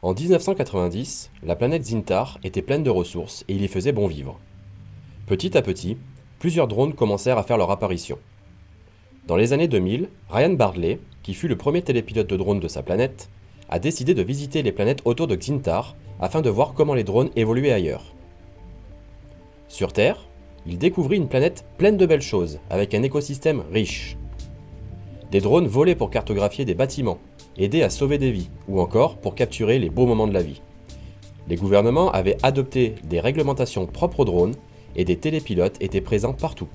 En 1990, la planète Zintar était pleine de ressources et il y faisait bon vivre. Petit à petit, plusieurs drones commencèrent à faire leur apparition. Dans les années 2000, Ryan Bardley, qui fut le premier télépilote de drone de sa planète, a décidé de visiter les planètes autour de Zintar afin de voir comment les drones évoluaient ailleurs. Sur Terre, il découvrit une planète pleine de belles choses, avec un écosystème riche. Des drones volaient pour cartographier des bâtiments, aider à sauver des vies, ou encore pour capturer les beaux moments de la vie. Les gouvernements avaient adopté des réglementations propres aux drones et des télépilotes étaient présents partout.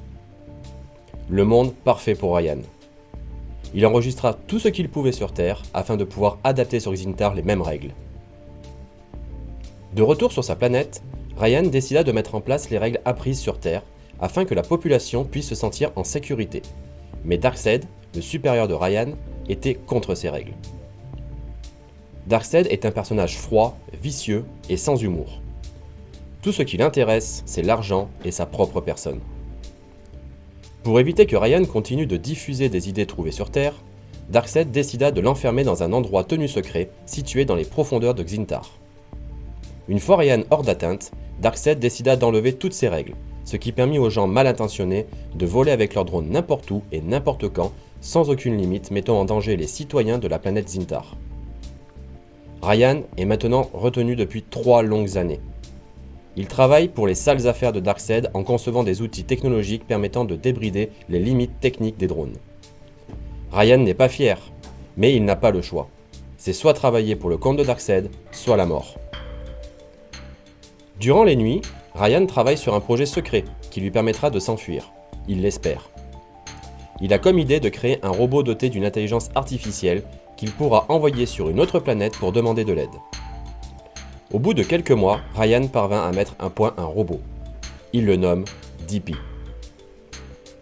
Le monde parfait pour Ryan. Il enregistra tout ce qu'il pouvait sur Terre afin de pouvoir adapter sur Zintar les mêmes règles. De retour sur sa planète, Ryan décida de mettre en place les règles apprises sur Terre afin que la population puisse se sentir en sécurité. Mais Darkseid, le supérieur de Ryan, était contre ces règles. Darkseid est un personnage froid, vicieux et sans humour. Tout ce qui l'intéresse, c'est l'argent et sa propre personne. Pour éviter que Ryan continue de diffuser des idées trouvées sur Terre, Darkseid décida de l'enfermer dans un endroit tenu secret situé dans les profondeurs de Zintar. Une fois Ryan hors d'atteinte, Darkseid décida d'enlever toutes ces règles, ce qui permit aux gens mal intentionnés de voler avec leur drone n'importe où et n'importe quand, sans aucune limite, mettant en danger les citoyens de la planète Zintar. Ryan est maintenant retenu depuis 3 longues années. Il travaille pour les sales affaires de Darkseid en concevant des outils technologiques permettant de débrider les limites techniques des drones. Ryan n'est pas fier, mais il n'a pas le choix. C'est soit travailler pour le compte de Darkseid, soit la mort. Durant les nuits, Ryan travaille sur un projet secret qui lui permettra de s'enfuir. Il l'espère. Il a comme idée de créer un robot doté d'une intelligence artificielle qu'il pourra envoyer sur une autre planète pour demander de l'aide. Au bout de quelques mois, Ryan parvint à mettre un point un robot. Il le nomme DP.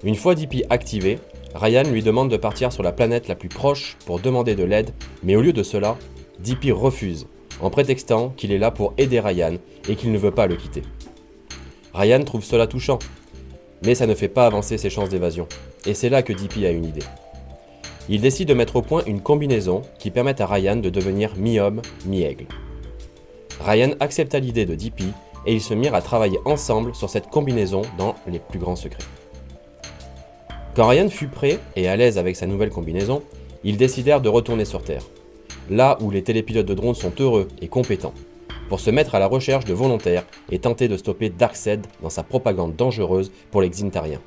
Une fois DP activé, Ryan lui demande de partir sur la planète la plus proche pour demander de l'aide, mais au lieu de cela, DP refuse, en prétextant qu'il est là pour aider Ryan et qu'il ne veut pas le quitter. Ryan trouve cela touchant, mais ça ne fait pas avancer ses chances d'évasion, et c'est là que DP a une idée. Il décide de mettre au point une combinaison qui permette à Ryan de devenir mi-homme, mi-aigle. Ryan accepta l'idée de DP et ils se mirent à travailler ensemble sur cette combinaison dans les plus grands secrets. Quand Ryan fut prêt et à l'aise avec sa nouvelle combinaison, ils décidèrent de retourner sur Terre, là où les télépilotes de drones sont heureux et compétents, pour se mettre à la recherche de volontaires et tenter de stopper Darkseid dans sa propagande dangereuse pour les Xintariens.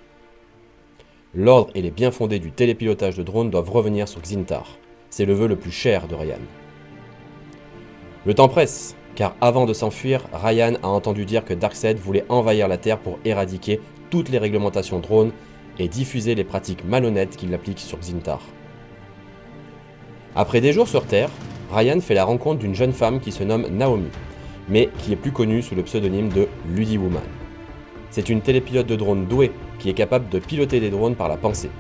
L'ordre et les bien-fondés du télépilotage de drones doivent revenir sur Zintar. C'est le vœu le plus cher de Ryan. Le temps presse, car avant de s'enfuir, Ryan a entendu dire que Darkseid voulait envahir la Terre pour éradiquer toutes les réglementations drones et diffuser les pratiques malhonnêtes qu'il applique sur Zintar. Après des jours sur Terre, Ryan fait la rencontre d'une jeune femme qui se nomme Naomi, mais qui est plus connue sous le pseudonyme de Ludi Woman. C'est une télépilote de drone douée qui est capable de piloter des drones par la pensée.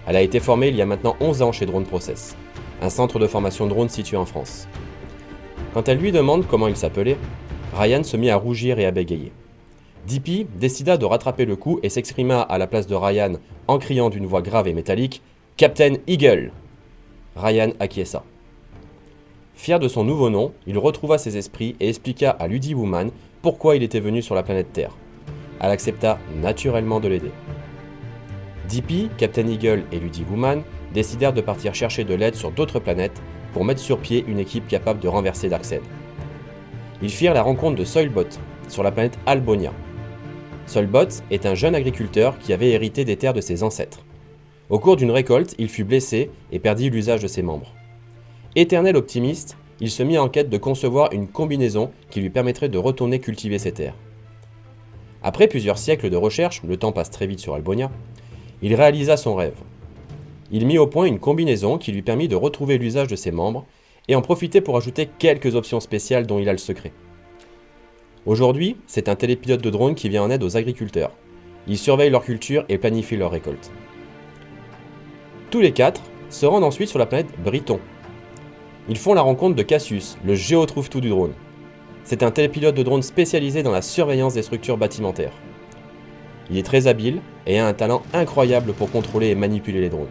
Elle a été formée il y a maintenant 11 ans chez Drone Process, un centre de formation drone situé en France. Quand elle lui demande comment il s'appelait, Ryan se mit à rougir et à bégayer. DP décida de rattraper le coup et s'exprima à la place de Ryan en criant d'une voix grave et métallique « Captain Eagle !» Ryan acquiesça. Fier de son nouveau nom, il retrouva ses esprits et expliqua à Ludi Woman pourquoi il était venu sur la planète Terre. Elle accepta naturellement de l'aider. DP, Captain Eagle et Ludi Woman décidèrent de partir chercher de l'aide sur d'autres planètes pour mettre sur pied une équipe capable de renverser Darkseid. Ils firent la rencontre de Soilbot sur la planète Albonia. Soilbot est un jeune agriculteur qui avait hérité des terres de ses ancêtres. Au cours d'une récolte, il fut blessé et perdit l'usage de ses membres. Éternel optimiste, il se mit en quête de concevoir une combinaison qui lui permettrait de retourner cultiver ses terres. Après plusieurs siècles de recherche, le temps passe très vite sur Albonia, il réalisa son rêve. Il mit au point une combinaison qui lui permit de retrouver l'usage de ses membres et en profiter pour ajouter quelques options spéciales dont il a le secret. Aujourd'hui, c'est un télépilote de drone qui vient en aide aux agriculteurs. Il surveille leur culture et planifie leur récolte. Tous les 4 se rendent ensuite sur la planète Briton. Ils font la rencontre de Cassius, le géo-trouve-tout du drone. C'est un télépilote de drone spécialisé dans la surveillance des structures bâtimentaires. Il est très habile et a un talent incroyable pour contrôler et manipuler les drones.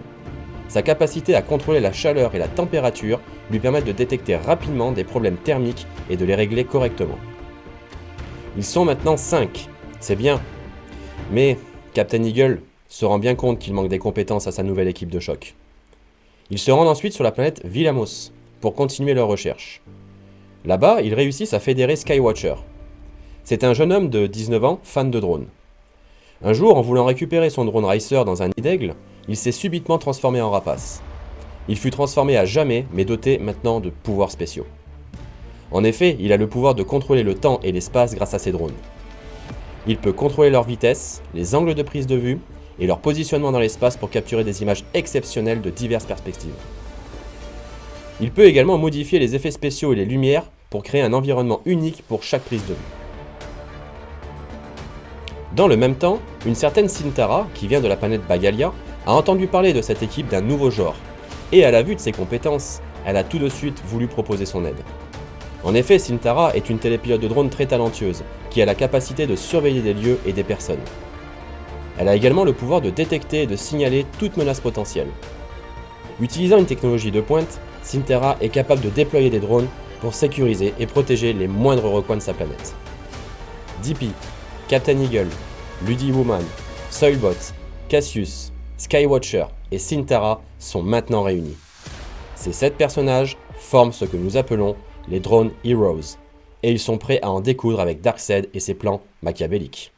Sa capacité à contrôler la chaleur et la température lui permettent de détecter rapidement des problèmes thermiques et de les régler correctement. Ils sont maintenant 5, c'est bien. Mais Captain Eagle se rend bien compte qu'il manque des compétences à sa nouvelle équipe de choc. Ils se rendent ensuite sur la planète Villamos pour continuer leurs recherches. Là-bas, ils réussissent à fédérer Skywatcher. C'est un jeune homme de 19 ans, fan de drones. Un jour, en voulant récupérer son drone Racer dans un nid d'aigle, il s'est subitement transformé en rapace. Il fut transformé à jamais, mais doté maintenant de pouvoirs spéciaux. En effet, il a le pouvoir de contrôler le temps et l'espace grâce à ses drones. Il peut contrôler leur vitesse, les angles de prise de vue et leur positionnement dans l'espace pour capturer des images exceptionnelles de diverses perspectives. Il peut également modifier les effets spéciaux et les lumières pour créer un environnement unique pour chaque prise de vue. Dans le même temps, une certaine Sintara, qui vient de la planète Bagalia, a entendu parler de cette équipe d'un nouveau genre, et à la vue de ses compétences, elle a tout de suite voulu proposer son aide. En effet, Sintara est une télépilote de drone très talentueuse, qui a la capacité de surveiller des lieux et des personnes. Elle a également le pouvoir de détecter et de signaler toute menace potentielle. Utilisant une technologie de pointe, Sintara est capable de déployer des drones pour sécuriser et protéger les moindres recoins de sa planète. DP, Captain Eagle, Ludi Woman, Soilbot, Cassius, Skywatcher et Sintara sont maintenant réunis. Ces 7 personnages forment ce que nous appelons les Drone Heroes, et ils sont prêts à en découdre avec Darkseid et ses plans machiavéliques.